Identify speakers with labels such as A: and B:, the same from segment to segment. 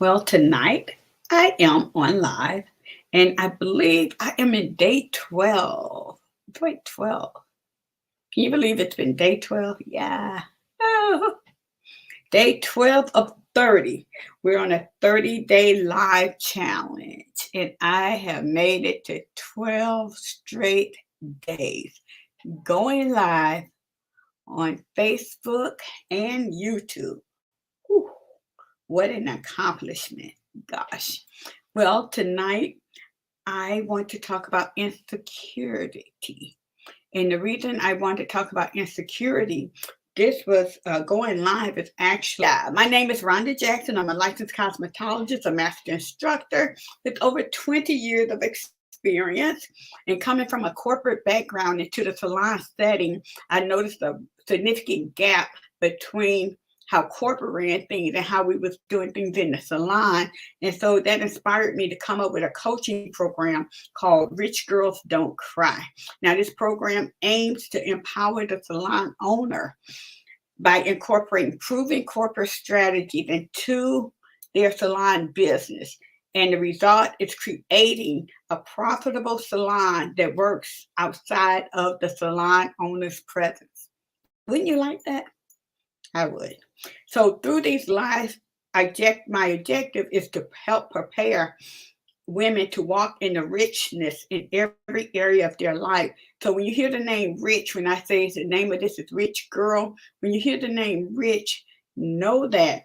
A: Well, tonight I am on live and I believe I am in day 12. Wait, 12. Can you believe it's been day 12? Yeah. Oh, day 12 of 30. We're on a 30-day live challenge and I have made it to 12 straight days going live on Facebook and YouTube. Whew, what an accomplishment. Gosh. Well, tonight I want to talk about insecurity. And the reason I want to talk about insecurity, this was going live is actually, yeah, my name is Rhonda Jackson. I'm a licensed cosmetologist, a master instructor with over 20 years of experience. And coming from a corporate background into the salon setting, I noticed a significant gap between how corporate ran things and how we was doing things in the salon. And so that inspired me to come up with a coaching program called Rich Girls Don't Cry. Now, this program aims to empower the salon owner by incorporating proven corporate strategies into their salon business. And the result is creating a profitable salon that works outside of the salon owner's presence. Wouldn't you like that? I would. So through these lives, my objective is to help prepare women to walk in the richness in every area of their life. So when you hear the name Rich, when I say the name of this is Rich Girl, when you hear the name Rich, know that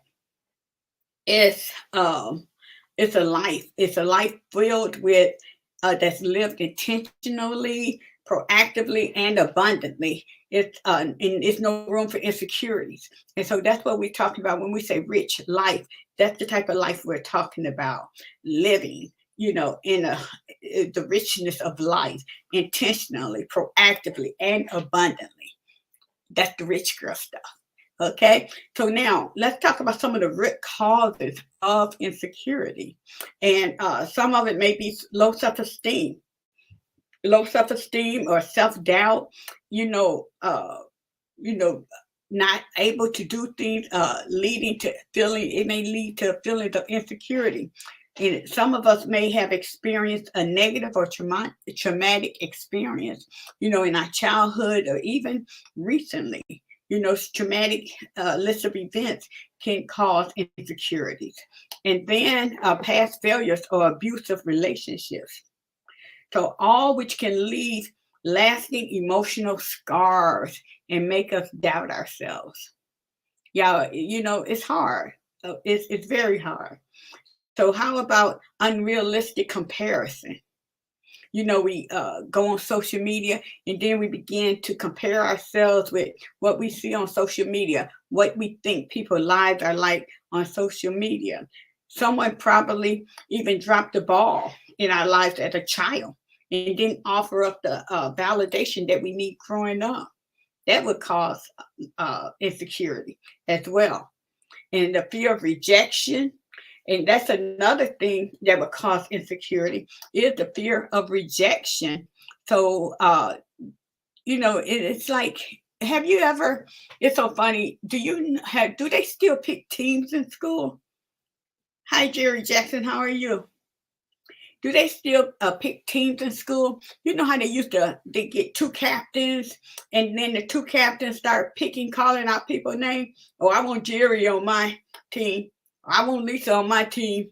A: it's um it's a life. It's a life filled with that's lived intentionally, proactively, and abundantly. And it's no room for insecurities. And so that's what we're talking about when we say rich life. That's the type of life we're talking about living. In the richness of life, intentionally, proactively, and abundantly. That's the rich girl stuff. Okay, so now let's talk about some of the root causes of insecurity, and some of it may be low self esteem or self doubt. You know, you know, not able to do things, leading to feeling. It may lead to feelings of insecurity. And some of us may have experienced a negative or traumatic experience, in our childhood or even recently. Traumatic list of events can cause insecurities. And then past failures or abusive relationships. So, all which can leave lasting emotional scars and make us doubt ourselves. Yeah, it's hard. It's very hard. So, how about unrealistic comparison? We go on social media and then we begin to compare ourselves with what we see on social media, what we think people's lives are like on social media. Someone probably even dropped the ball in our lives as a child and didn't offer up the validation that we need growing up. That would cause insecurity as well. And the fear of rejection, and that's another thing that would cause insecurity, is the fear of rejection. So it's like, have you ever, it's so funny, do they still pick teams in school? Hi, Jerry Jackson, how are you? Do they still pick teams in school? You know how they get two captains, and then the two captains start calling out people's names. Oh, I want Jerry on my team. I want Lisa on my team.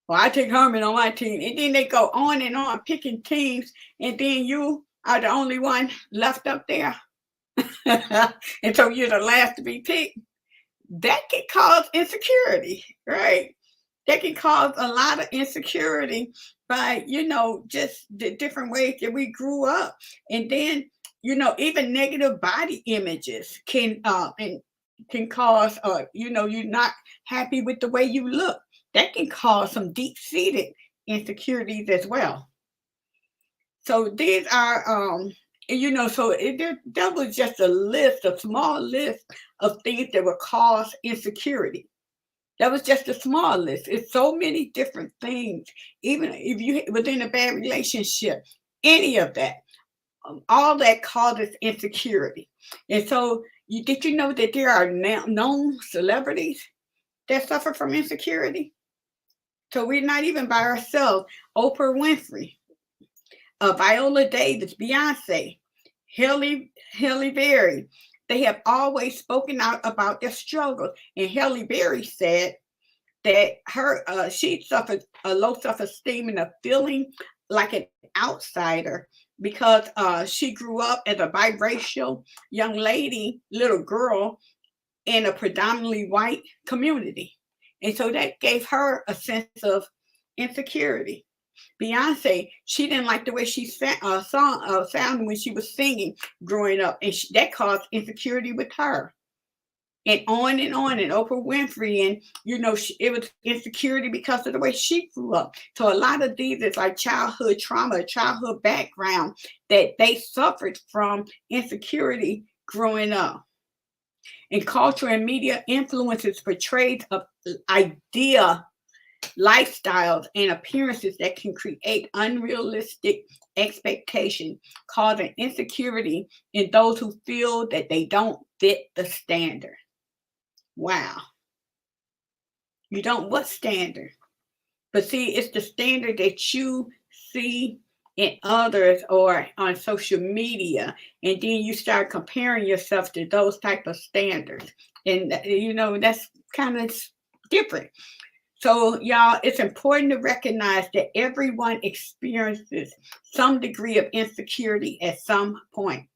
A: Well, I take Herman on my team. And then they go on and on picking teams, and then you are the only one left up there. And so you're the last to be picked. That can cause insecurity, right? That can cause a lot of insecurity by, just the different ways that we grew up. And then, even negative body images can cause, you're not happy with the way you look. That can cause some deep-seated insecurities as well. So these are, that was just a small list of things that would cause insecurity. That was just a small list. It's so many different things. Even if you within a bad relationship, any of that, all that causes insecurity. And so, did you know that there are known celebrities that suffer from insecurity? So we're not even by ourselves. Oprah Winfrey, Viola Davis, Beyonce, Halle Berry. They have always spoken out about their struggle. And Halle Berry said that she suffered a low self-esteem and a feeling like an outsider because she grew up as a biracial young lady, little girl in a predominantly white community. And so that gave her a sense of insecurity. Beyonce, she didn't like the way she sounded when she was singing growing up, and that caused insecurity with her. And on and on. And Oprah Winfrey, and it was insecurity because of the way she grew up. So a lot of these is like childhood trauma, childhood background that they suffered from insecurity growing up. And culture and media influences portrays of idea lifestyles and appearances that can create unrealistic expectation, causing insecurity in those who feel that they don't fit the standard. Wow. You don't, what standard? But see, it's the standard that you see in others or on social media, and then you start comparing yourself to those type of standards. And that's kind of different. So, y'all, it's important to recognize that everyone experiences some degree of insecurity at some point.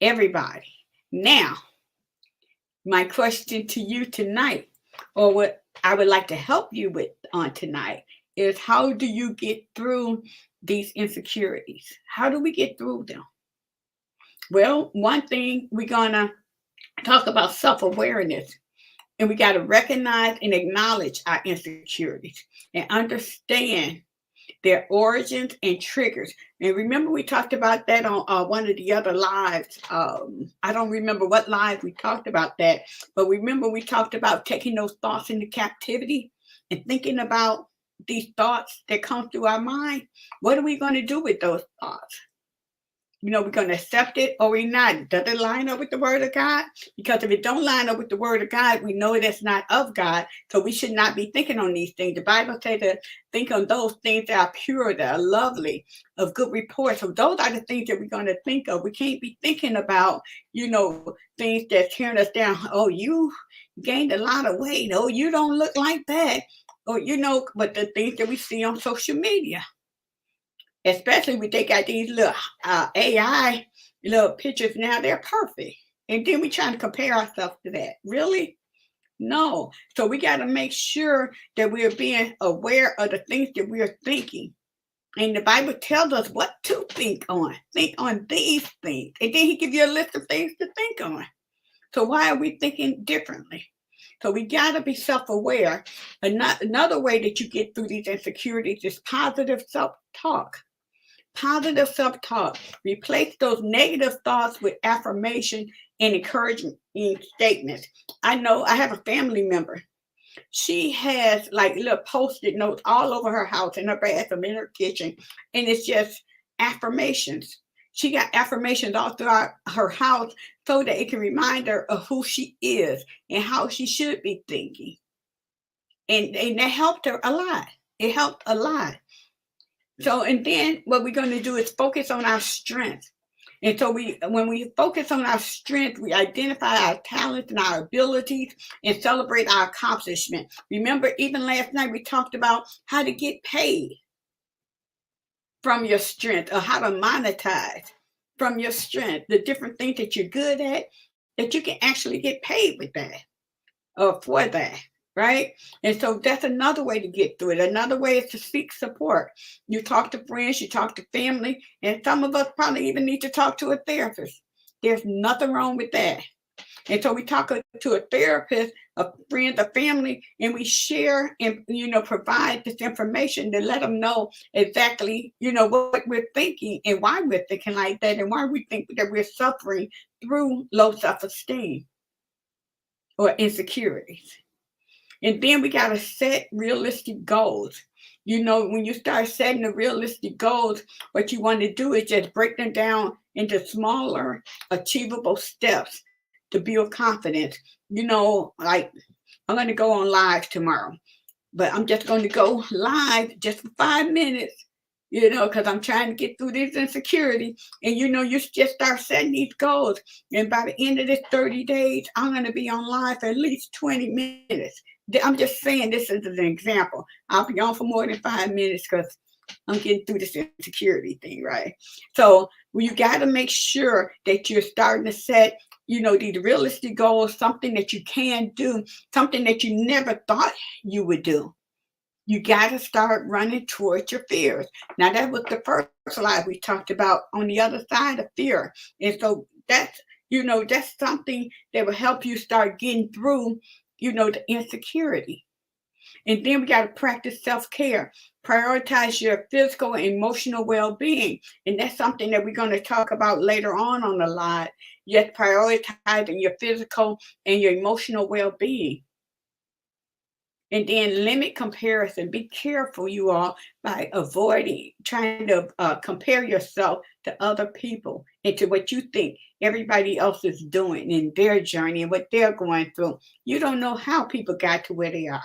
A: Everybody. Now, my question to you tonight, or what I would like to help you with on tonight, is how do you get through these insecurities? How do we get through them? Well, one thing we're going to talk about self-awareness. And we got to recognize and acknowledge our insecurities and understand their origins and triggers. And remember, we talked about that on one of the other lives. I don't remember what live we talked about that, but remember we talked about taking those thoughts into captivity and thinking about these thoughts that come through our mind. What are we going to do with those thoughts? We're going to accept it or we're not. Does it line up with the word of God? Because if it don't line up with the word of God, we know that's not of God. So we should not be thinking on these things. The Bible says to think on those things that are pure, that are lovely, of good report. So those are the things that we're going to think of. We can't be thinking about, things that's tearing us down. Oh, you gained a lot of weight. Oh, you don't look like that. Or, but the things that we see on social media. Especially when they got these little AI little pictures now, they're perfect. And then we trying to compare ourselves to that. Really? No. So we got to make sure that we are being aware of the things that we are thinking. And the Bible tells us what to think on. Think on these things. And then he gives you a list of things to think on. So why are we thinking differently? So we got to be self-aware. Another way that you get through these insecurities is positive self-talk. Positive self-talk. Replace those negative thoughts with affirmation and encouraging statements. I know I have a family member. She has like little post-it notes all over her house, in her bathroom, in her kitchen, and it's just affirmations. She got affirmations all throughout her house so that it can remind her of who she is and how she should be thinking. And that helped her a lot. It helped a lot. So, and then what we're going to do is focus on our strengths. And so when we focus on our strength, we identify our talents and our abilities and celebrate our accomplishment. Remember, even last night we talked about how to get paid from your strength, or how to monetize from your strength, the different things that you're good at, that you can actually get paid with that or for that. Right? And so that's another way to get through it. Another way is to seek support. You talk to friends, you talk to family, and some of us probably even need to talk to a therapist. There's nothing wrong with that. And so we talk to a therapist, a friend, a family, and we share and, provide this information to let them know exactly, what we're thinking and why we're thinking like that and why we think that we're suffering through low self-esteem or insecurities. And then we got to set realistic goals. When you start setting the realistic goals, what you want to do is just break them down into smaller, achievable steps to build confidence. Like I'm going to go on live tomorrow. but I'm just going to go live just for 5 minutes, because I'm trying to get through this insecurity. And you just start setting these goals. And by the end of this 30 days, I'm going to be on live for at least 20 minutes. I'm just saying this as an example. I'll be on for more than 5 minutes because I'm getting through this insecurity thing, right? So you got to make sure that you're starting to set, these realistic goals, something that you can do, something that you never thought you would do. You got to start running towards your fears. Now, that was the first slide we talked about on the other side of fear. And so that's something that will help you start getting through, the insecurity. And then we got to practice self care, prioritize your physical and emotional well being. And that's something that we're going to talk about later on the line. Yes, prioritizing your physical and your emotional well being. And then limit comparison. Be careful, you all, by avoiding trying to compare yourself to other people and to what you think everybody else is doing in their journey and what they're going through. You don't know how people got to where they are.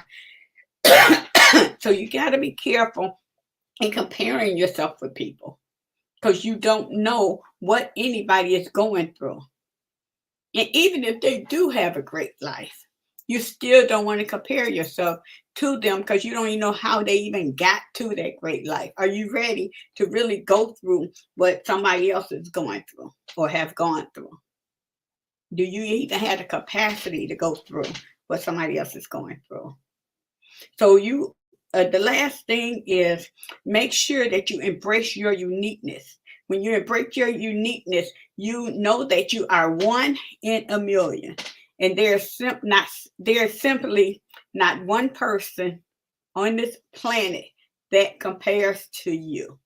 A: So you got to be careful in comparing yourself with people because you don't know what anybody is going through. And even if they do have a great life, you still don't want to compare yourself to them because you don't even know how they even got to that great life. Are you ready to really go through what somebody else is going through or have gone through? Do you even have the capacity to go through what somebody else is going through? So the last thing is make sure that you embrace your uniqueness. When you embrace your uniqueness, you know that you are one in a million, and there's simply not one person on this planet that compares to you.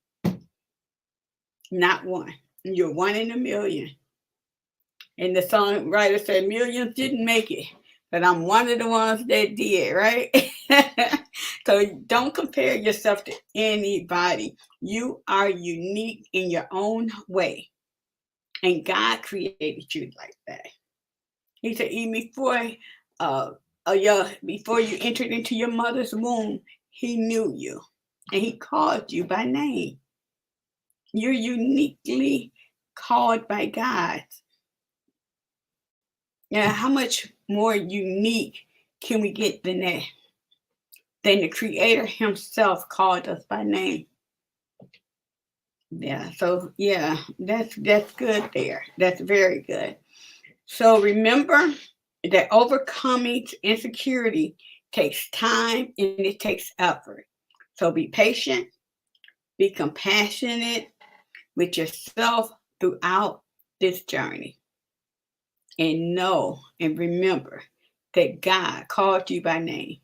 A: Not one. You're one in a million. And the songwriter said millions didn't make it, but I'm one of the ones that did, right? So don't compare yourself to anybody. You are unique in your own way. And God created you like that. He said, even uh, before you entered into your mother's womb, He knew you. And He called you by name. You're uniquely called by God. Now, how much more unique can we get than that? Than the Creator Himself called us by name. Yeah, so yeah, that's good there. That's very good. So remember that overcoming insecurity takes time and it takes effort. So be patient, be compassionate with yourself throughout this journey. And know and remember that God called you by name.